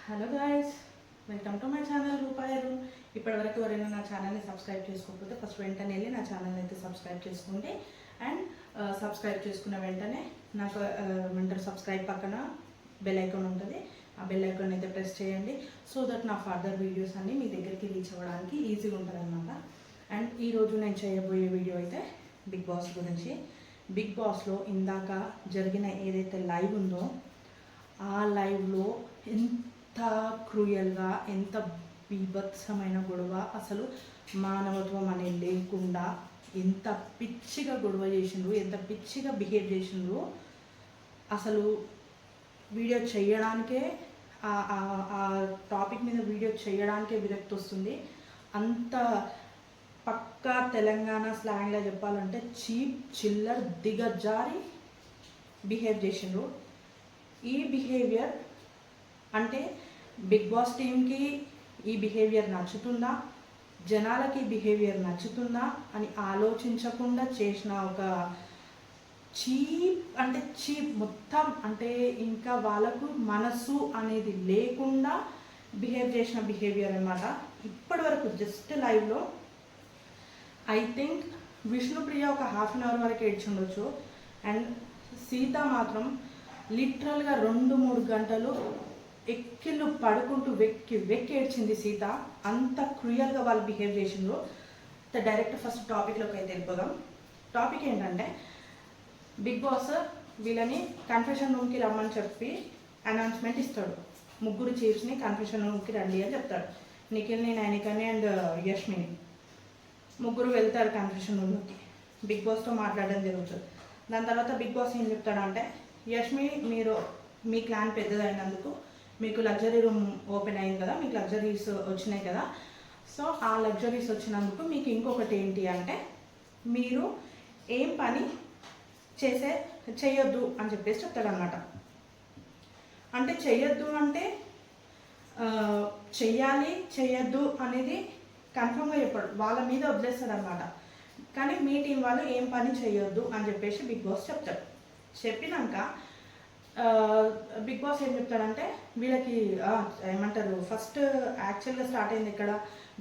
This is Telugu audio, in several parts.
Hello guys, welcome to my channel రూపాయలు. ఇప్పటివరకు ఎవరైనా నా ఛానల్ని సబ్స్క్రైబ్ చేసుకోకపోతే ఫస్ట్ వెంటనే వెళ్ళి నా ఛానల్ని అయితే సబ్స్క్రైబ్ చేసుకోండి. అండ్ సబ్స్క్రైబ్ చేసుకున్న వెంటనే నాకు ఏమంటారు సబ్స్క్రైబ్ పక్కన బెల్ ఐకాన్ ఉంటుంది. ఆ బెల్ ఐకాన్ అయితే ప్రెస్ చేయండి. సో దట్ నా ఫర్దర్ వీడియోస్ అన్నీ మీ దగ్గరికి రీచ్ అవ్వడానికి ఈజీగా ఉంటుంది అనమాట. అండ్ ఈరోజు నేను చేయబోయే వీడియో అయితే బిగ్ బాస్ గురించి. బిగ్ బాస్లో ఇందాక జరిగిన ఏదైతే లైవ్ ఉందో ఆ లైవ్లో ఎంత క్రూయల్గా, ఎంత బీభత్సమైన గొడవ, అసలు మానవత్వం అనేది లేకుండా ఎంత పిచ్చిగా గొడవ చేసిండ్రు, ఎంత పిచ్చిగా బిహేవ్ చేసిండ్రు. అసలు వీడియో చేయడానికే ఆ టాపిక్ మీద వీడియో చేయడానికే విరక్తి వస్తుంది. అంత పక్కా తెలంగాణ స్లాంగ్లో చెప్పాలంటే చీప్, చిల్లర్, దిగజారి బిహేవ్ చేసిండ్రు. ఈ బిహేవియర్ అంటే బిగ్ బాస్ టీమ్కి ఈ బిహేవియర్ నచ్చుతుందా, జనాలకి బిహేవియర్ నచ్చుతుందా అని ఆలోచించకుండా చేసిన ఒక చీప్, అంటే చీప్ మొత్తం, అంటే ఇంకా వాళ్ళకు మనసు అనేది లేకుండా బిహేవ్ చేసిన బిహేవియర్ అన్నమాట. ఇప్పటి వరకు జస్ట్ లైవ్లో ఐ థింక్ విష్ణుప్రియ ఒక హాఫ్ అన్ అవర్ వరకు ఏడ్చుండొచ్చు. అండ్ సీత మాత్రం లిటరల్గా 2-3 గంటలు ఎక్కిళ్ళు పడుకుంటూ వెక్కి ఏడ్చింది సీత. అంత క్రూయల్గా వాళ్ళు బిహేవ్ చేసిండ్రు. డైరెక్ట్ ఫస్ట్ టాపిక్లోకి అయితే వెళ్ళిపోదాం. టాపిక్ ఏంటంటే బిగ్ బాస్ వీళ్ళని కన్ఫెషన్ రూమ్కి రమ్మని చెప్పి అనౌన్స్మెంట్ ఇస్తాడు. 3 చీఫ్స్ని కన్ఫెషన్ రూమ్కి రండి అని చెప్తాడు. నిఖిల్ని, నైనికని అండ్ యష్మిని 3 వెళ్తారు కన్ఫెషన్ రూమ్కి. బిగ్ బాస్తో మాట్లాడడం జరుగుతుంది. దాని తర్వాత బిగ్ బాస్ ఏం చెప్తాడంటే, యష్మి మీరు మీ క్లాన్ పెద్దదైనందుకు మీకు లగ్జరీ రూమ్ ఓపెన్ అయింది కదా, మీకు లగ్జరీస్ వచ్చినాయి కదా, సో ఆ లగ్జరీస్ వచ్చినందుకు మీకు ఇంకొకటి ఏంటి అంటే మీరు ఏం పని చేయొద్దు అని చెప్పేసి చెప్తాడనమాట. అంటే చెయ్యొద్దు అంటే చెయ్యాలి చెయ్యొద్దు అనేది కన్ఫర్మ్గా చెప్పాడు, వాళ్ళ మీద వదిలేస్తాడు అనమాట. కానీ మీ టీం వాళ్ళు ఏం పని చేయొద్దు అని చెప్పేసి బిగ్ బాస్ చెప్తాడు. చెప్పినాక బిగ్ బాస్ ఏం చెప్తాడంటే వీళ్ళకి ఏమంటారు, ఫస్ట్ యాక్చువల్గా స్టార్ట్ అయింది ఇక్కడ,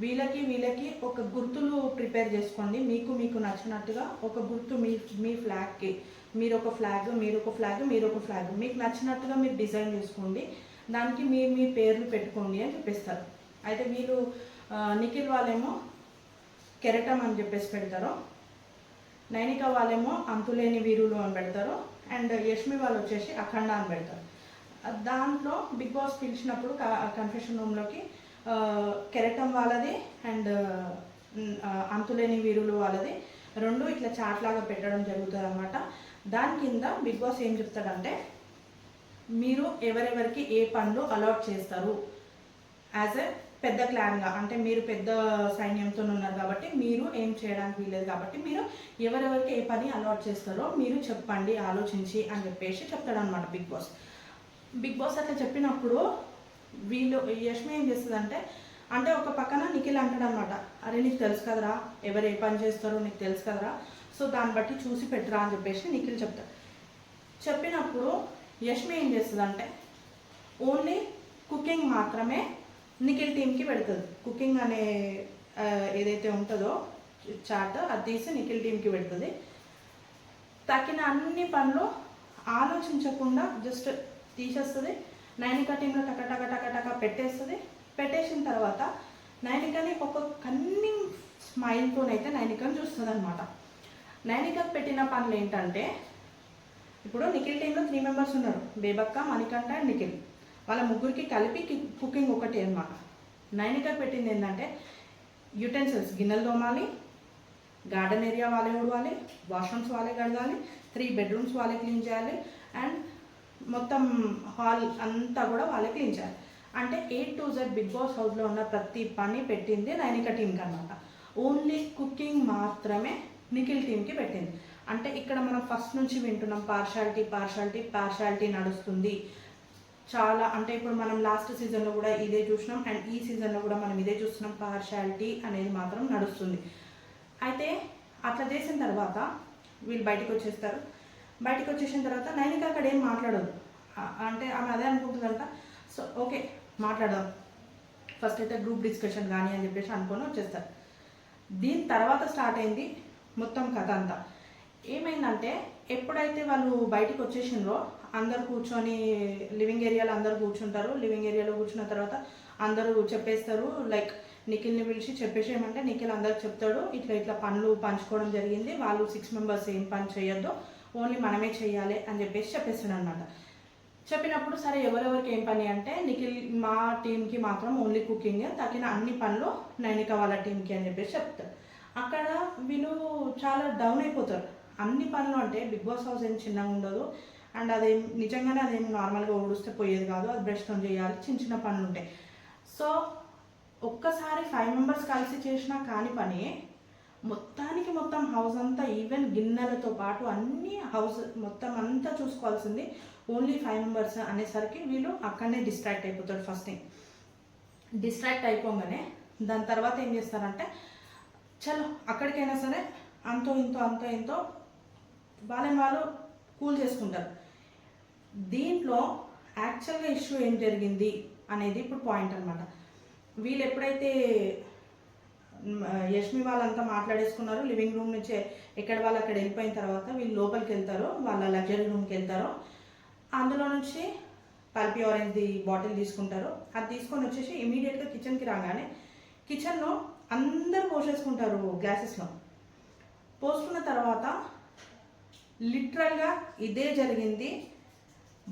వీళ్ళకి ఒక గుర్తులు ప్రిపేర్ చేసుకోండి. మీకు నచ్చినట్టుగా ఒక గుర్తు మీ ఫ్లాగ్కి, మీరు ఒక ఫ్లాగ్, మీరు ఒక ఫ్లాగ్ మీకు నచ్చినట్టుగా మీరు డిజైన్ చేసుకోండి, దానికి మీ పేర్లు పెట్టుకోండి అని చెప్పేస్తారు. అయితే వీళ్ళు నిఖిల్ వాళ్ళేమో కెరటం అని చెప్పేసి పెడతారు, నైనిక వాళ్ళేమో అంతులేని వీరులు అని పెడతారు, అండ్ యష్మి వాళ్ళు వచ్చేసి అఖండ అని పెడతారు. దాంట్లో బిగ్ బాస్ పిలిచినప్పుడు కన్ఫెషన్ రూమ్లోకి కెరటం వాళ్ళది అండ్ అంతులేని వీరులు వాళ్ళది 2 ఇట్లా చాట్ లాగా పెట్టడం జరుగుతుంది అనమాట. దాని కింద బిగ్ బాస్ ఏం చెప్తాడంటే, మీరు ఎవరెవరికి ఏ పనులు అలాట్ చేస్తారు యాజ్ ఎ పెద్ద క్లాన్గా, అంటే మీరు పెద్ద సైన్యంతో ఉన్నారు కాబట్టి మీరు ఏం చేయడానికి వీలేదు కాబట్టి మీరు ఎవరెవరికి ఏ పని అలాట్ చేస్తారో మీరు చెప్పండి ఆలోచించి అని చెప్పేసి చెప్తాడనమాట బిగ్ బాస్ అట్లా చెప్పినప్పుడు వీళ్ళు యష్మి ఏం చేస్తుందంటే, అంటే ఒక పక్కన నిఖిల్ అంటాడు అనమాట, అరే నీకు తెలుసు కదరా ఎవరు ఏ పని చేస్తారో నీకు తెలుసు కదరా, సో దాన్ని బట్టి చూసి పెట్టరా అని చెప్పేసి నిఖిల్ చెప్తాడు. చెప్పినప్పుడు యష్మి ఏం చేస్తుందంటే ఓన్లీ కుకింగ్ మాత్రమే నిఖిల్ టీమ్కి పెడుతుంది. కుకింగ్ అనే ఏదైతే ఉంటుందో చాట్ అది తీసి నిఖిల్ టీమ్కి పెడుతుంది. తక్కిన అన్ని పనులు ఆలోచించకుండా జస్ట్ తీసేస్తుంది. నైనిక టీంలో టక పెట్టేస్తుంది. పెట్టేసిన తర్వాత నైనికని ఒక కన్నింగ్ స్మైల్తోనైతే నైనికని చూస్తుంది అనమాట. నైనికకు పెట్టిన పనులు ఏంటంటే, ఇప్పుడు నిఖిల్ టీంలో 3 మెంబర్స్ ఉన్నారు, బేబక్క, మణికంఠ అండ్ నిఖిల్. వాళ్ళ 3కి కలిపి కుకింగ్ ఒకటి అనమాట. నైనికకు పెట్టింది ఏంటంటే యూటెన్సిల్స్, గిన్నెలు తోమాలి, గార్డెన్ ఏరియా వాళ్ళే ఊడవాలి, వాష్రూమ్స్ వాళ్ళే కడగాలి, 3 బెడ్రూమ్స్ వాళ్ళే క్లీన్ చేయాలి, అండ్ మొత్తం హాల్ అంతా కూడా వాళ్ళే క్లీన్ చేయాలి. అంటే A to Z Bigg Boss హౌస్లో ఉన్న ప్రతి పని పెట్టింది నైనిక టీంకి అనమాట. ఓన్లీ కుకింగ్ మాత్రమే నిఖిల్ టీంకి పెట్టింది. అంటే ఇక్కడ మనం ఫస్ట్ నుంచి వింటున్నాం పార్షాలిటీ నడుస్తుంది చాలా. అంటే ఇప్పుడు మనం లాస్ట్ సీజన్లో కూడా ఇదే చూసినాం, అండ్ ఈ సీజన్లో కూడా మనం ఇదే చూస్తున్నాం, పార్షాలిటీ అనేది మాత్రం నడుస్తుంది. అయితే అట్లా చేసిన తర్వాత వీళ్ళు బయటకు వచ్చేస్తారు. బయటకు వచ్చేసిన తర్వాత నైనిక అక్కడ ఏం మాట్లాడదు, అంటే ఆమె అదే అనుకుంటుందంట, సో ఓకే మాట్లాడదాం, ఫస్ట్ అయితే గ్రూప్ డిస్కషన్ కానీ అని చెప్పేసి అనుకొని వచ్చేస్తారు. దీని తర్వాత స్టార్ట్ అయింది మొత్తం కథ అంతా. ఏమైందంటే ఎప్పుడైతే వాళ్ళు బయటికి వచ్చేసిండ్రో అందరు కూర్చొని లివింగ్ ఏరియాలో అందరు కూర్చుంటారు. లివింగ్ ఏరియాలో కూర్చున్న తర్వాత అందరూ చెప్పేస్తారు, లైక్ నిఖిల్ని పిలిచి చెప్పేసేయమంటే నిఖిల్ అందరికి చెప్తాడు, ఇట్లా ఇట్లా పనులు పంచుకోవడం జరిగింది, వాళ్ళు 6 మెంబర్స్ ఏం పని చేయొద్దు, ఓన్లీ మనమే చేయాలి అని చెప్పేసి చెప్పేస్తాడు అనమాట. చెప్పినప్పుడు సరే ఎవరెవరికి ఏం పని అంటే నిఖిల్ మా టీంకి మాత్రం ఓన్లీ కుకింగ్, తగిన అన్ని పనులు నైనిక వాళ్ళ టీంకి అని చెప్పేసి చెప్తారు. అక్కడ వీళ్ళు చాలా డౌన్ అయిపోతారు. అన్ని పనులు అంటే బిగ్ బాస్ హౌస్ ఏం చిన్నగా ఉండదు, అండ్ అదేం నిజంగానే అదేం నార్మల్గా ఊడిస్తే పోయేది కాదు, అది బ్రష్తో చేయాలి, చిన్న చిన్న పనులు ఉంటాయి. సో ఒక్కసారి 5 మెంబర్స్ కలిసి చేసినా కాని పని మొత్తానికి మొత్తం హౌస్ అంతా, ఈవెన్ గిన్నెలతో పాటు అన్ని హౌస్ మొత్తం అంతా చూసుకోవాల్సింది ఓన్లీ 5 మెంబర్స్ అనేసరికి వీళ్ళు అక్కడనే డిస్ట్రాక్ట్ అయిపోతారు. ఫస్ట్ థింగ్ డిస్ట్రాక్ట్ అయిపోగానే దాని తర్వాత ఏం చేస్తారంటే చలో అక్కడికైనా సరే అంతో ఇంతో వాళ్ళని వాళ్ళు కూల్ చేసుకుంటారు. దీంట్లో యాక్చువల్గా ఇష్యూ ఏం జరిగింది అనేది ఇప్పుడు పాయింట్ అనమాట. వీళ్ళు ఎప్పుడైతే యష్మి వాళ్ళంతా మాట్లాడేసుకున్నారు, లివింగ్ రూమ్ నుంచి ఎక్కడ వాళ్ళు అక్కడ వెళ్ళిపోయిన తర్వాత వీళ్ళు లోపలికి వెళ్తారో, వాళ్ళ లగ్జరీ రూమ్కి వెళ్తారో, అందులో నుంచి పల్పీ ఆరెంజ్ది బాటిల్ తీసుకుంటారు. అది తీసుకొని వచ్చేసి ఇమీడియట్గా కిచెన్కి రాగానే కిచెన్లో అందరూ పోసేసుకుంటారు గ్లాసెస్లో. పోసుకున్న తర్వాత లిటరల్గా ఇదే జరిగింది.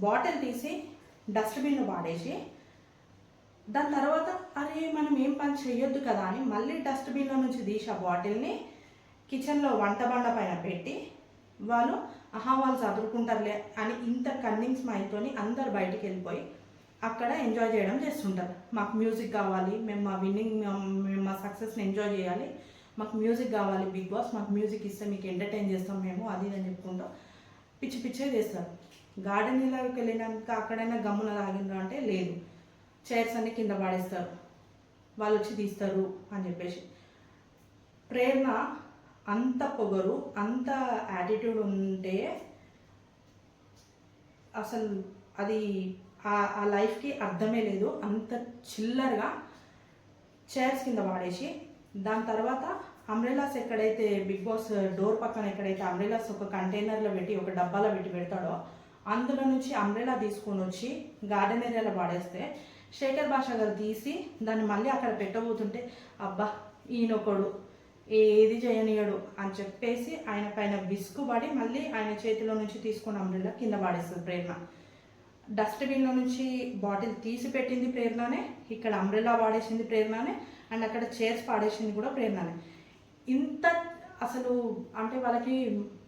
బాటిల్ తీసి డస్ట్బిన్లో పాడేసి దాని తర్వాత అరే మనం ఏం పని చేయొద్దు కదా అని మళ్ళీ డస్ట్బిన్లో నుంచి తీసి ఆ బాటిల్ని కిచెన్లో వంట బండ పైన పెట్టి వాళ్ళు వాళ్ళు చదువుకుంటారులే అని ఇంత కన్నింగ్స్ మైండ్తోని అందరు బయటికి వెళ్ళిపోయి అక్కడ ఎంజాయ్ చేయడం చేస్తుంటారు. మాకు మ్యూజిక్ కావాలి, మేము మా విన్నింగ్, మేము మా సక్సెస్ని ఎంజాయ్ చేయాలి, మాకు మ్యూజిక్ కావాలి బిగ్ బాస్, మాకు మ్యూజిక్ ఇస్తే మీకు ఎంటర్టైన్ చేస్తాం మేము, అది అని చెప్పుకుంటాం పిచ్చి పిచ్చే చేస్తారు. గార్డెన్లోకి వెళ్ళినాక అక్కడైనా గమ్మున తాగిండ్రు అంటే లేదు, చైర్స్ అన్ని కింద పాడేస్తారు, వాళ్ళు వచ్చి తీస్తారు అని చెప్పేసి. ప్రేరణ అంత పొగరు, అంత యాటిట్యూడ్ ఉంటే అసలు అది ఆ లైఫ్కి అర్థమే లేదు. అంత చిల్లరగా చైర్స్ కింద పాడేసి దాని తర్వాత అంబ్రెలాస్ ఎక్కడైతే బిగ్ బాస్ డోర్ పక్కన ఎక్కడైతే అంబ్రెలాస్ ఒక కంటైనర్లో పెట్టి ఒక డబ్బాలో పెడతాడో అందులో నుంచి అంబ్రెలా తీసుకొని వచ్చి గార్డెన్ ఏరియాలో పాడేస్తే శేఖర్ భాష గారు తీసి దాన్ని మళ్ళీ అక్కడ పెట్టబోతుంటే అబ్బా ఈయనొకడు ఏది చేయనీయడు అని చెప్పేసి ఆయన పైన విసుగుబడి మళ్ళీ ఆయన చేతిలో నుంచి తీసుకున్న అంబ్రెలా కింద పాడేస్తుంది ప్రేరణ. డస్ట్బిన్లో నుంచి బాటిల్ తీసి పెట్టింది ప్రేరణనే, ఇక్కడ అంబ్రెలా పాడేసింది ప్రేరణనే, అండ్ అక్కడ చైర్స్ పాడేసింది కూడా ప్రేరణనే. ఇంత అసలు అంటే వాళ్ళకి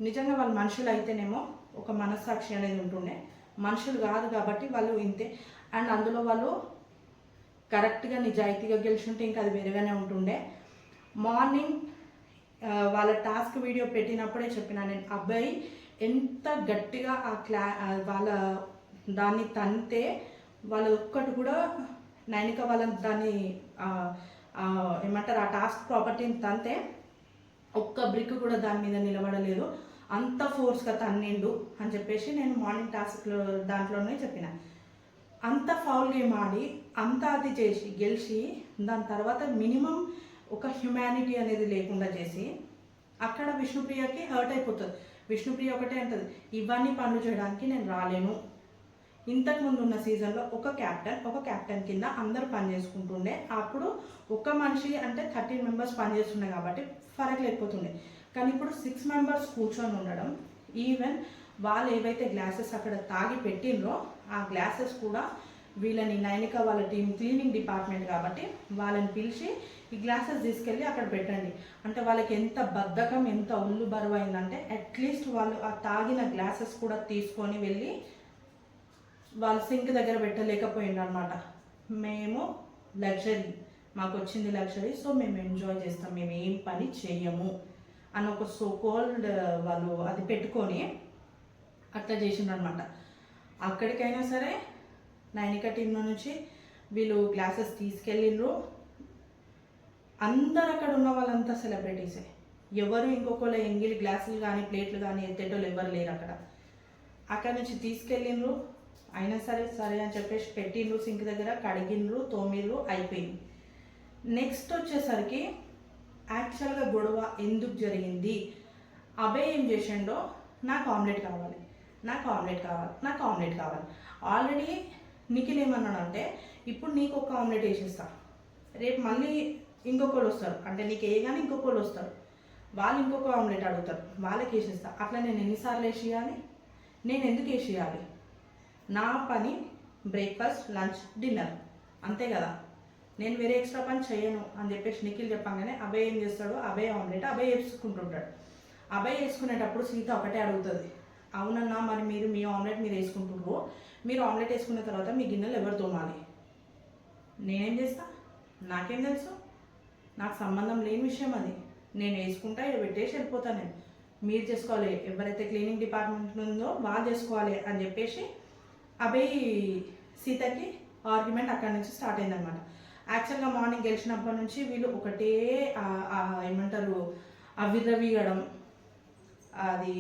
నిజంగా వాళ్ళు మనుషులు అయితేనేమో ఒక మనస్సాక్షి అనేది ఉంటుండే, మనుషులు కాదు కాబట్టి వాళ్ళు ఇంతే. అండ్ అందులో వాళ్ళు కరెక్ట్గా నిజాయితీగా గెలిచుంటే ఇంకా అది వేరేగానే ఉంటుండే. మార్నింగ్ వాళ్ళ టాస్క్ వీడియో పెట్టినప్పుడే చెప్పిన నేను, అబ్బాయి ఎంత గట్టిగా వాళ్ళ దాన్ని తంతే వాళ్ళు ఒక్కటి కూడా నైనిక వాళ్ళని దాన్ని ఏమంటారు ఆ టాస్క్ ప్రాపర్టీని తంతే ఒక్క బ్రిక్ కూడా దాని మీద నిలబడలేదు, అంత ఫోర్స్గా తన్నిండు అని చెప్పేసి నేను మార్నింగ్ టాస్క్లో దాంట్లోనే చెప్పిన. అంత ఫౌల్ గేమ్ ఆడి అంత అది చేసి గెలిచి దాని తర్వాత మినిమం ఒక హ్యుమానిటీ అనేది లేకుండా చేసి అక్కడ విష్ణుప్రియకి హర్ట్ అయిపోతుంది. విష్ణుప్రియ ఒకటే అంటది, ఇవన్నీ పనులు చేయడానికి నేను రాలేను. ఇంతకుముందు ఉన్న సీజన్లో ఒక క్యాప్టెన్ కింద అందరూ పని చేసుకుంటుండే, అప్పుడు ఒక మనిషి అంటే 13 మెంబర్స్ పని చేస్తుండే కాబట్టి ఫరక్ లేకపోతుండే. కానీ ఇప్పుడు 6 మెంబర్స్ కూర్చొని ఉండడం, ఈవెన్ వాళ్ళు ఏవైతే గ్లాసెస్ అక్కడ తాగి పెట్టినరో ఆ గ్లాసెస్ కూడా వీళ్ళని నైనిక వాళ్ళ టీం క్లీనింగ్ డిపార్ట్మెంట్ కాబట్టి వాళ్ళని పిలిచి ఈ గ్లాసెస్ తీసుకెళ్ళి అక్కడ పెట్టండి అంటే వాళ్ళకి ఎంత బద్ధకం, ఎంత ఒళ్ళు బరువు అయిందంటే అట్లీస్ట్ వాళ్ళు ఆ తాగిన గ్లాసెస్ కూడా తీసుకొని వెళ్ళి వాళ్ళ సింక్ దగ్గర పెట్టలేకపోయిండు అనమాట. మేము లగ్జరీ, మాకు వచ్చింది లగ్జరీ, సో మేము ఎంజాయ్ చేస్తాం, మేము ఏం పని చేయము అని ఒక సో కోల్డ్ వాళ్ళు అది పెట్టుకొని అట్లా చేసిండ్రు అనమాట. అక్కడికైనా సరే నైనిక టీంలో నుంచి వీళ్ళు గ్లాసెస్ తీసుకెళ్ళిండ్రు. అందరు అక్కడ ఉన్న వాళ్ళంతా సెలబ్రిటీసే, ఎవరు ఇంకొకళ్ళు ఎంగిలి గ్లాసులు కానీ ప్లేట్లు కానీ ఎత్తేటోళ్ళు ఎవరు లేరు. అక్కడ నుంచి తీసుకెళ్ళిండ్రు. అయినా సరే సరే అని చెప్పేసి పెట్టిండ్రు సింక్ దగ్గర, కడిగిండ్రు, తోమిర్రు, అయిపోయింది. నెక్స్ట్ వచ్చేసరికి యాక్చువల్గా గొడవ ఎందుకు జరిగింది, అభయ్ ఏం చేసిండో నాకు ఆమ్లెట్ కావాలి, నాకు ఆమ్లెట్ కావాలి, నాకు ఆమ్లెట్ కావాలి. ఆల్రెడీ నిఖిల్ ఏమన్నాడంటే ఇప్పుడు నీకు ఒక ఆమ్లెట్ వేసేస్తా, రేపు మళ్ళీ ఇంకొకరు వస్తారు, అంటే నీకు వేయగానే ఇంకొకరు వస్తారు, వాళ్ళు ఇంకొక ఆమ్లెట్ అడుగుతారు, వాళ్ళకి వేసేస్తా. అట్లా నేను ఎన్నిసార్లు వేసేయాలి, నేను ఎందుకు వేసేయాలి? నా పని బ్రేక్ఫాస్ట్, లంచ్, డిన్నర్, అంతే కదా, నేను వేరే ఎక్స్ట్రా పని చేయను అని చెప్పేసి నిఖిల్ చెప్పంగానే అభయ్ ఏం చేస్తాడు, అభయ్ ఆమ్లెట్ అభయ్ వేసుకుంటుంటాడు. అభయ్ వేసుకునేటప్పుడు సీత ఒకటే అడుగుతుంది, అవునన్నా మరి మీరు మీ ఆమ్లెట్ మీరు వేసుకుంటున్నారు, మీరు ఆమ్లెట్ వేసుకున్న తర్వాత మీ గిన్నెలు ఎవరు తోమాలి? నేనేం చేస్తా, నాకేం తెలుసు, నాకు సంబంధం లేని విషయం అది, నేను వేసుకుంటా ఇక్కడ పెట్టేసి వెళ్ళిపోతాను, నేను మీరు చేసుకోవాలి, ఎవరైతే క్లీనింగ్ డిపార్ట్మెంట్ ఉందో వాళ్ళు చేసుకోవాలి అని చెప్పేసి అభయ్ సీతకి ఆర్గ్యుమెంట్ అక్కడి నుంచి స్టార్ట్ అయిందనమాట. యాక్చువల్గా మార్నింగ్ గెలిచినప్పటి నుంచి వీళ్ళు ఒకటే ఏమంటారు విర్రవీగడం, అది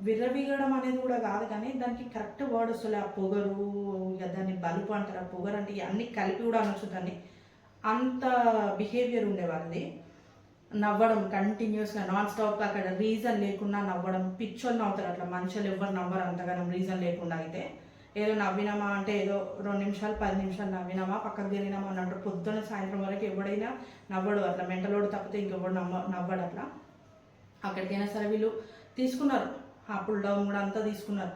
విర్రవీగడం అనేది కూడా కాదు కానీ దానికి కరెక్ట్ వర్డ్ వస్తుంది, ఆ పొగరు, ఇక దాన్ని బలుపు అంటారు, ఆ పొగరు అంటే అన్నీ కలిపి కూడా అనొచ్చు దాన్ని, అంత బిహేవియర్ ఉండేవాళ్ళది. నవ్వడం కంటిన్యూస్గా నాన్ స్టాప్గా, అక్కడ రీజన్ లేకుండా నవ్వడం, పిచ్చోళ్ళు నవ్వుతారు అట్లా, మనుషులు ఎవరు నవ్వరు అంతగానం రీజన్ లేకుండా. అయితే ఏదో నవ్వినామా అంటే ఏదో 2 నిమిషాలు 10 నిమిషాలు నవ్వినామా పక్కకు తిరిగినామా అని అంటారు. పొద్దున్న సాయంత్రం వరకు ఎవడైనా నవ్వడు అట్లా, మెంటలోడు తప్పితే ఇంకెవడు నవ్వడు అట్లా. అక్కడికైనా సరే వీళ్ళు తీసుకున్నారు, ఆ పుల్ డౌన్ కూడా అంతా తీసుకున్నారు.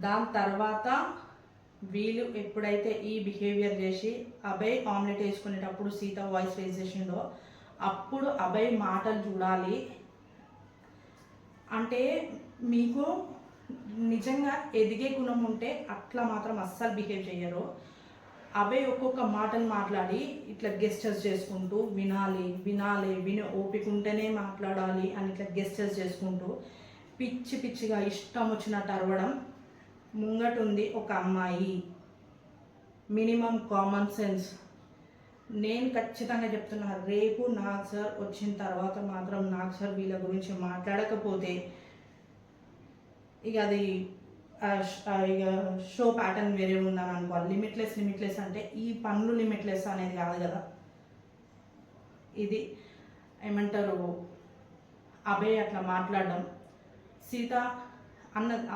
దాని తర్వాత వీళ్ళు ఎప్పుడైతే ఈ బిహేవియర్ చేసి అభయ్ ఆమ్లెట్ వేసుకునేటప్పుడు సీత వాయిస్ రేజ్ చేసిండో అప్పుడు అభయ్ మాటలు చూడాలి. అంటే మీకు నిజంగా ఎదిగే గుణం ఉంటే అట్లా మాత్రం అస్సలు బిహేవ్ చేయరు. అభయ్ ఒక్కొక్క మాటలు మాట్లాడి ఇట్లా గెస్టర్స్ చేసుకుంటూ వినాలి వినాలి విని ఓపిక ఉంటేనే మాట్లాడాలి అని ఇట్లా గెస్టర్స్ చేసుకుంటూ పిచ్చి పిచ్చిగా ఇష్టం వచ్చినట్టు అరవడం. ముంగటుంది ఒక అమ్మాయి, మినిమం కామన్ సెన్స్. నేను ఖచ్చితంగా చెప్తున్నా, రేపు నాగ్ సార్ వచ్చిన తర్వాత మాత్రం నాగ్ సార్ వీళ్ళ గురించి మాట్లాడకపోతే ఇక అది ఇక షో ప్యాటర్న్ వేరే ఉందని అనుకోవాలి. లిమిట్లెస్ అంటే ఈ పనులు లిమిట్లెస్ అనేది కాదు కదా, ఇది ఏమంటారు అభయ్ అట్లా మాట్లాడడం. సీత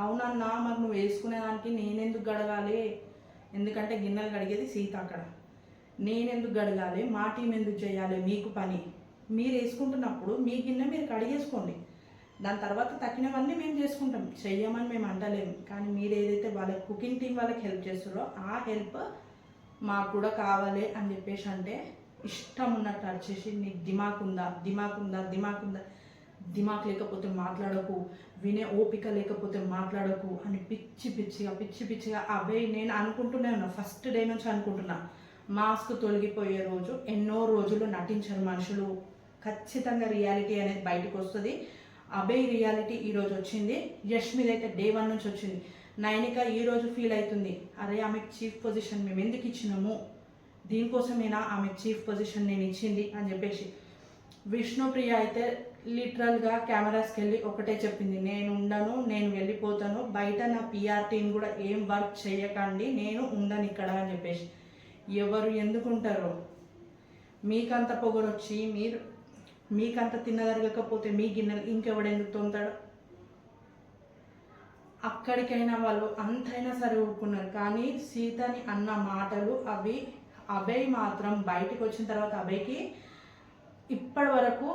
అవునన్నా మరి నువ్వు వేసుకునేదానికి నేనెందుకు గడగాలి, ఎందుకంటే గిన్నెలు కడిగేది సీత అక్కడ, నేనెందుకు గడగాలి, మా టీం ఎందుకు చేయాలి, మీకు పని మీరు వేసుకుంటున్నప్పుడు మీ గిన్నె మీరు కడిగేసుకోండి, దాని తర్వాత తక్కినవన్నీ మేము చేసుకుంటాం, చెయ్యమని మేము అంటలేము. కానీ మీరు ఏదైతే వాళ్ళ కుకింగ్ టీం వాళ్ళకి హెల్ప్ చేస్తారో ఆ హెల్ప్ మాకు కూడా కావాలి అని చెప్పేసి అంటే ఇష్టం ఉన్నట్టు వచ్చేసి నీకు దిమాక్ లేకపోతే మాట్లాడకు, వినే ఓపిక లేకపోతే మాట్లాడకు అని పిచ్చి పిచ్చిగా అభయ్ నేను అనుకుంటూనే ఉన్నా, ఫస్ట్ డే నుంచి అనుకుంటున్నా, మాస్క్ తొలగిపోయే రోజు ఎన్నో రోజులు నటించరు మనుషులు, ఖచ్చితంగా రియాలిటీ అనేది బయటకు వస్తుంది. అభయ్ రియాలిటీ ఈరోజు వచ్చింది, యష్మిది అయితే డే 1 నుంచి వచ్చింది. నైనిక ఈరోజు ఫీల్ అవుతుంది, అరే ఆమెకు చీఫ్ పొజిషన్ మేము ఎందుకు ఇచ్చినాము, దీనికోసమేనా ఆమెకు చీఫ్ పొజిషన్ నేను ఇచ్చింది అని చెప్పేసి. విష్ణుప్రియ అయితే లిటరల్గా కెమెరాస్కి వెళ్ళి ఒకటే చెప్పింది, నేను ఉండను, నేను వెళ్ళిపోతాను, బయట నా పిఆర్ టీం కూడా ఏం వర్క్ చేయకండి, నేను ఉండను ఇక్కడ అని చెప్పేసి. ఎవరు ఎందుకుంటారో, మీకంత పొగరొచ్చి మీకంత తిన్నదరగకపోతే మీ గిన్నెలు ఇంకెవడెందుకు తోముతాడు? అక్కడికైనా వాళ్ళు అంతైనా సరే ఊరుకున్నారు. కానీ సీతని అన్న మాటలు అవి అభయ్ మాత్రం బయటికి వచ్చిన తర్వాత అభయ్కి ఇప్పటి వరకు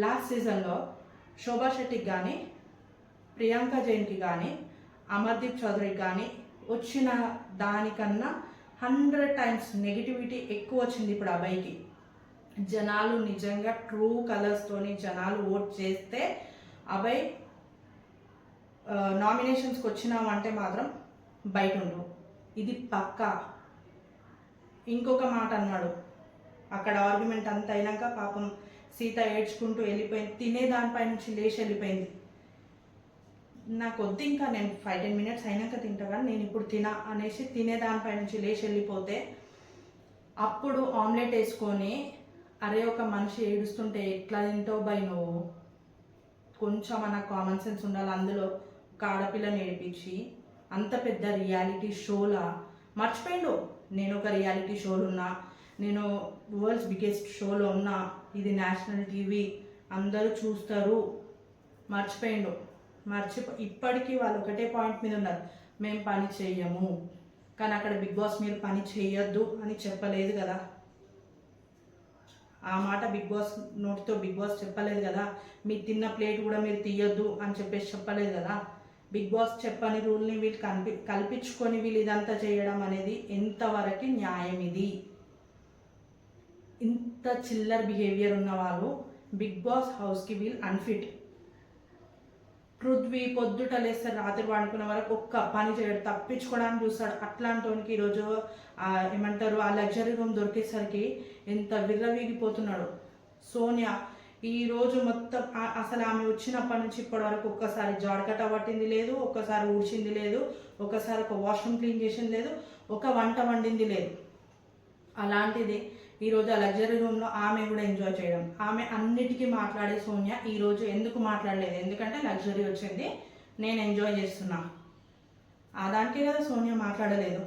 లాస్ట్ సీజన్లో శోభా శెట్టికి కానీ ప్రియాంక జైన్కి కానీ అమర్దీప్ చౌదరికి కానీ వచ్చిన దానికన్నా 100 times నెగిటివిటీ ఎక్కువ వచ్చింది ఇప్పుడు అభయ్కి. జనాలు నిజంగా ట్రూ కలర్స్తోని జనాలు ఓట్ చేస్తే అభయ్ నామినేషన్స్కి వచ్చినామంటే మాత్రం బయట ఉండవు, ఇది పక్కా. ఇంకొక మాట అన్నాడు, అక్కడ ఆర్గ్యుమెంట్ అంత అయినాక పాపం సీత ఏడ్చుకుంటూ వెళ్ళిపోయింది, తినే దానిపై నుంచి లేచి వెళ్ళిపోయింది. నాకు వద్దు ఇంకా, నేను 5-10 minutes అయినాక తింటా కానీ నేను ఇప్పుడు అనేసి తినే దానిపై నుంచి లేచి వెళ్ళిపోతే అప్పుడు ఆమ్లెట్ వేసుకొని అరే ఒక మనిషి ఏడుస్తుంటే ఎట్లా తింటావు బై నువ్వు, కొంచెం మన కామన్ సెన్స్ ఉండాలి. అందులో ఒక ఆడపిల్లని ఏడిపించి అంత పెద్ద రియాలిటీ షోలా మర్చిపోయిండు. నేను ఒక రియాలిటీ షోలో ఉన్నా, నేను వరల్డ్స్ బిగ్గెస్ట్ షోలో ఉన్నా, ఇది నేషనల్ టీవీ, అందరూ చూస్తారు. మర్చిపోయిండు. ఇప్పటికీ వాళ్ళు ఒకటే పాయింట్ మీద ఉన్నారు, మేము పని చెయ్యము. కానీ అక్కడ బిగ్ బాస్ మీరు పని చేయొద్దు అని చెప్పలేదు కదా. ఆ మాట బిగ్ బాస్ నోటితో బిగ్ బాస్ చెప్పలేదు కదా. మీరు తిన్న ప్లేట్ కూడా మీరు తీయొద్దు అని చెప్పేసి చెప్పలేదు కదా. బిగ్ బాస్ చెప్పని రూల్ని వీళ్ళు కల్పించుకొని వీళ్ళు ఇదంతా చేయడం అనేది ఎంతవరకు న్యాయం? ఇది ఇంత చిల్లర్ బిహేవియర్ ఉన్న వాళ్ళు బిగ్ బాస్ హౌస్కి వీళ్ళు అన్ఫిట్. పృథ్వీ పొద్దుట లేస్తే రాత్రి పండుకున్న వరకు ఒక్క పని చేయడు, తప్పించుకోవడానికి చూస్తాడు. అట్లాంటి ఈరోజు ఏమంటారు ఆ లగ్జరీ రూమ్ దొరికేసరికి ఎంత విర్రవీగిపోతున్నాడు. సోనియా ఈరోజు మొత్తం అసలు ఆమె వచ్చినప్పటి నుంచి ఇప్పటి వరకు ఒక్కసారి జాడకట్ట పట్టింది లేదు, ఒక్కసారి ఊడ్చింది లేదు, ఒక్కసారి ఒక వాష్రూమ్ క్లీన్ చేసింది లేదు, ఒక వంట వండింది లేదు. అలాంటిది ఈరోజు ఆ లగ్జరీ రూమ్లో ఆమె కూడా ఎంజాయ్ చేయడం. ఆమె అన్నిటికీ మాట్లాడే సోనియా ఈరోజు ఎందుకు మాట్లాడలేదు? ఎందుకంటే లగ్జరీ వచ్చింది, నేను ఎంజాయ్ చేస్తున్నా, దానికే కదా సోనియా మాట్లాడలేదు.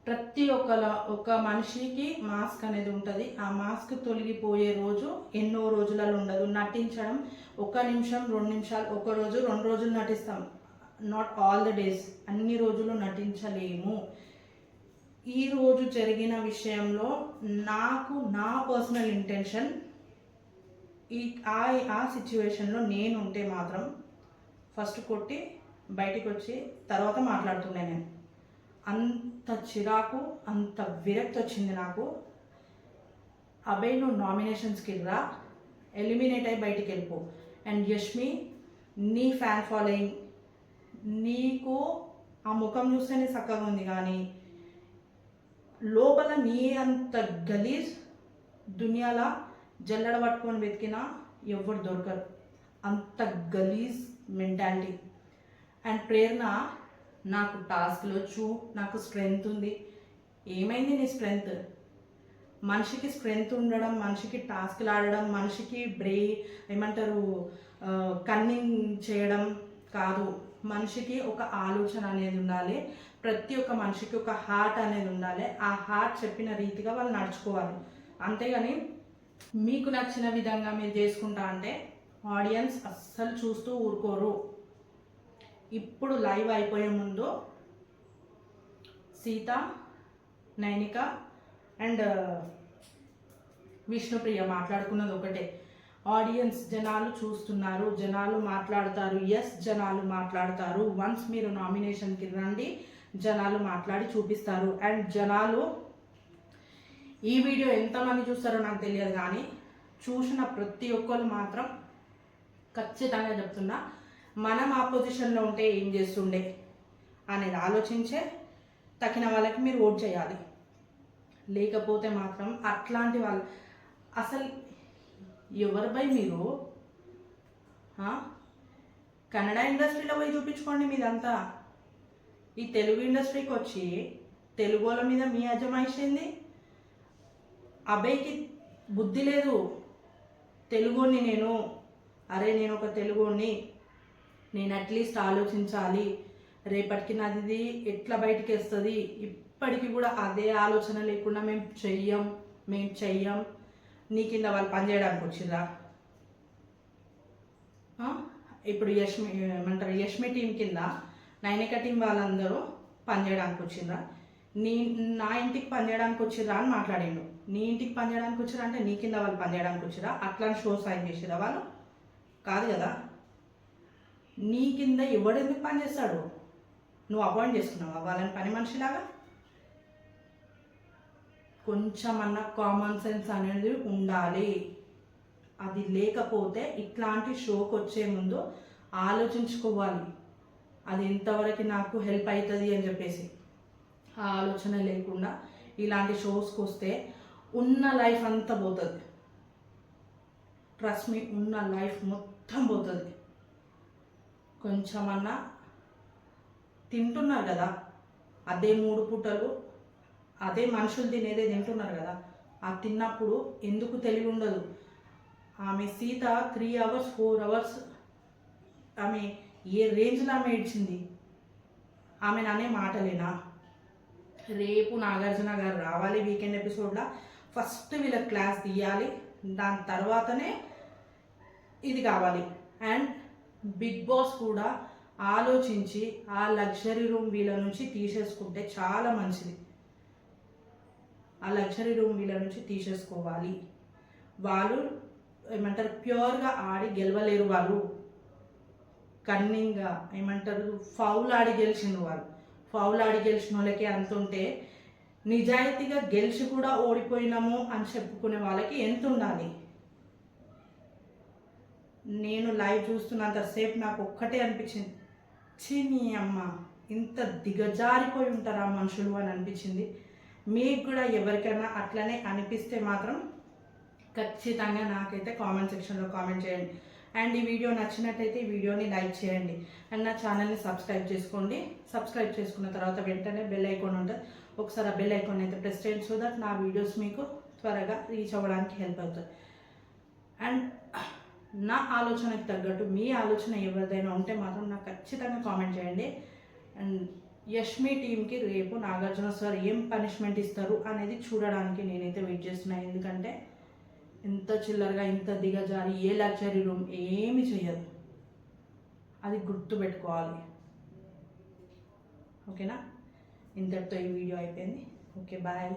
ప్రతి ఒక్క మనిషికి మాస్క్ అనేది ఉంటుంది. ఆ మాస్క్ తొలగిపోయే రోజు ఎన్నో రోజులలో ఉండదు. నటించడం 1 నిమిషం 2 నిమిషాలు, 1 రోజు 2 రోజులు నటిస్తాం, నాట్ ఆల్ ద డేస్. అన్ని రోజులు నటించలేము. ఈరోజు జరిగిన విషయంలో నాకు నా పర్సనల్ ఇంటెన్షన్ ఆ సిచ్యువేషన్లో నేను ఉంటే మాత్రం ఫస్ట్ కొట్టి బయటికి వచ్చి తర్వాత మాట్లాడుతుండే. నేను అంత చిరాకు, అంత విరక్తి వచ్చింది నాకు. అభయ్ నువ్వు నామినేషన్స్కి రా, ఎలిమినేట్ అయ్యి బయటికి వెళ్ళిపో. అండ్ యష్మి, నీ ఫ్యాన్ ఫాలోయింగ్, నీకు ఆ ముఖం చూస్తేనే చక్కగా ఉంది, కానీ లోపల నీ అంత గలీజ్ దునియాలా జల్లడ పట్టుకొని వెతికినా ఎవరు దొరకరు. అంత గలీజ్ మెంటాలిటీ. అండ్ ప్రేరణ, నాకు టాస్క్లు వచ్చు, నాకు స్ట్రెంగ్త్ ఉంది. ఏమైంది నీ స్ట్రెంగ్త్? మనిషికి స్ట్రెంగ్త్ ఉండడం, మనిషికి టాస్క్లు ఆడడం, మనిషికి ఏమంటారు కన్నింగ్ చేయడం కాదు. మనిషికి ఒక ఆలోచన అనేది ఉండాలి. ప్రతి ఒక్క మనిషికి ఒక హార్ట్ అనేది ఉండాలి. ఆ హార్ట్ చెప్పిన రీతిగా వాళ్ళు నడుచుకోవాలి. అంతేగాని మీకు నచ్చిన విధంగా మీరు చేసుకుంటా అంటే ఆడియన్స్ అస్సలు చూస్తూ ఊరుకోరు. ఇప్పుడు లైవ్ అయిపోయే ముందు సీత, నైనిక అండ్ విష్ణుప్రియ మాట్లాడుకున్నది ఒకటే, ఆడియన్స్ జనాలు చూస్తున్నారు, జనాలు మాట్లాడతారు. ఎస్, జనాలు మాట్లాడతారు. వన్స్ మీరు నామినేషన్కి రండి, జనాలు మాట్లాడి చూపిస్తారు. అండ్ జనాలు ఈ వీడియో ఎంతమంది చూస్తారో నాకు తెలియదు, కానీ చూసిన ప్రతి ఒక్కరు మాత్రం ఖచ్చితంగా చెప్తున్నా, మనం ఆ పొజిషన్లో ఉంటే ఏం చేస్తుండే అనేది ఆలోచించే తగిన వాళ్ళకి మీరు ఓట్ చేయాలి. లేకపోతే మాత్రం అట్లాంటి వాళ్ళు అసలు ఎవరిపై మీరు కన్నడ ఇండస్ట్రీలో పోయి చూపించుకోండి మీదంతా. ఈ తెలుగు ఇండస్ట్రీకి వచ్చి తెలుగు వాళ్ళ మీద మీ అజమాయిషి ఏంది? అభయ్కి బుద్ధి లేదు. తెలుగుని నేను ఒక తెలుగుని, నేను అట్లీస్ట్ ఆలోచించాలి, రేపటికి నాది ఎట్లా బయటికి వస్తుంది. ఇప్పటికి కూడా అదే ఆలోచన లేకుండా మేము చెయ్యం. నీ కింద వాళ్ళు పనిచేయడానికి వచ్చిందా? ఇప్పుడు యష్మి టీం కింద నైనిక టీం వాళ్ళందరూ పనిచేయడానికి వచ్చిందా? నా ఇంటికి పనిచేయడానికి వచ్చిర్రా అని మాట్లాడిండు. నీ ఇంటికి పనిచేయడానికి వచ్చిరా అంటే నీ కింద వాళ్ళు పనిచేయడానికి వచ్చిరా? అట్లాంటి షో సైన్ చేసిరా వాళ్ళు? కాదు కదా. నీ కింద ఎవడెందుకు పని చేస్తాడు? నువ్వు అపాయింట్ చేసుకున్నావా వాళ్ళని పని మనిషిలాగా? కొంచెమన్నా కామన్ సెన్స్ అనేది ఉండాలి. అది లేకపోతే ఇట్లాంటి షోకి వచ్చే ముందు ఆలోచించుకోవాలి, అది ఎంతవరకు నాకు హెల్ప్ అవుతుంది అని చెప్పేసి. ఆ ఆలోచన లేకుండా ఇలాంటి షోస్కి వస్తే ఉన్న లైఫ్ అంతా పోతుంది. ట్రస్ట్ మీ, ఉన్న లైఫ్ మొత్తం పోతుంది. కొంచెమన్నా తింటున్నారు కదా, అదే 3 పూటలు అదే మనుషులు తినేదే తింటున్నారు కదా, ఆ తిన్నప్పుడు ఎందుకు తెలివి ఉండదు? ఆమె సీత 3 అవర్స్ 4 అవర్స్ ఆమె ఏ రేంజ్లో ఆమె ఏడ్చింది. ఆమె అనే మాటలేనా? రేపు నాగార్జున గారు రావాలి వీకెండ్ ఎపిసోడ్లో, ఫస్ట్ వీళ్ళకి క్లాస్ తీయాలి, దాని తర్వాతనే ఇది కావాలి. అండ్ బిగ్ బాస్ కూడా ఆలోచించి ఆ లగ్జరీ రూమ్ వీళ్ళ నుంచి తీసేసుకుంటే చాలా మంచిది. ఆ లగ్జరీ రూమ్ వీళ్ళ నుంచి తీసేసుకోవాలి. వాళ్ళు ఏమంటారు, ప్యూర్గా ఆడి గెలవలేరు. వాళ్ళు కన్నింగ్గా ఏమంటారు, ఫౌల్ ఆడి గెలిచిన వాళ్ళు. ఫౌల్ ఆడి గెలిచిన వాళ్ళకి అంత ఉంటే, నిజాయితీగా గెలిచి కూడా ఓడిపోయినాము అని చెప్పుకునే వాళ్ళకి ఎంత ఉండాలి? నేను లైవ్ చూస్తున్నంతసేపు నాకు ఒక్కటే అనిపించింది, నీ అమ్మ ఇంత దిగజారిపోయి ఉంటారా మనుషులు అని అనిపించింది. మీకు కూడా ఎవరికైనా అట్లనే అనిపిస్తే మాత్రం ఖచ్చితంగా నాకైతే కామెంట్ సెక్షన్లో కామెంట్ చేయండి. అండ్ ఈ వీడియో నచ్చినట్టయితే ఈ వీడియోని లైక్ చేయండి. అండ్ నా ఛానల్ని సబ్స్క్రైబ్ చేసుకోండి. సబ్స్క్రైబ్ చేసుకున్న తర్వాత వెంటనే బెల్ ఐకాన్ ఉంటుంది, ఒకసారి ఆ బెల్ ఐకాన్ అయితే ప్రెస్ చేయండి, సో దట్ నా వీడియోస్ మీకు త్వరగా రీచ్ అవ్వడానికి హెల్ప్ అవుతుంది. అండ్ నా ఆలోచనకు తగ్గట్టు మీ ఆలోచన ఎవరిదైనా ఉంటే మాత్రం నాకు ఖచ్చితంగా కామెంట్ చేయండి. అండ్ యష్మి టీంకి రేపు నాగార్జున సార్ ఏం పనిష్మెంట్ ఇస్తారు అనేది చూడడానికి నేనైతే వెయిట్ చేస్తున్నాను. ఎందుకంటే ఇంత చిల్లరగా, ఇంత దిగజారి ఏ లగ్జరీ రూమ్ ఏమి చేయదు, అది గుర్తుపెట్టుకోవాలి. ఓకేనా? ఇంతటితో ఈ వీడియో అయిపోయింది. Okay, bye.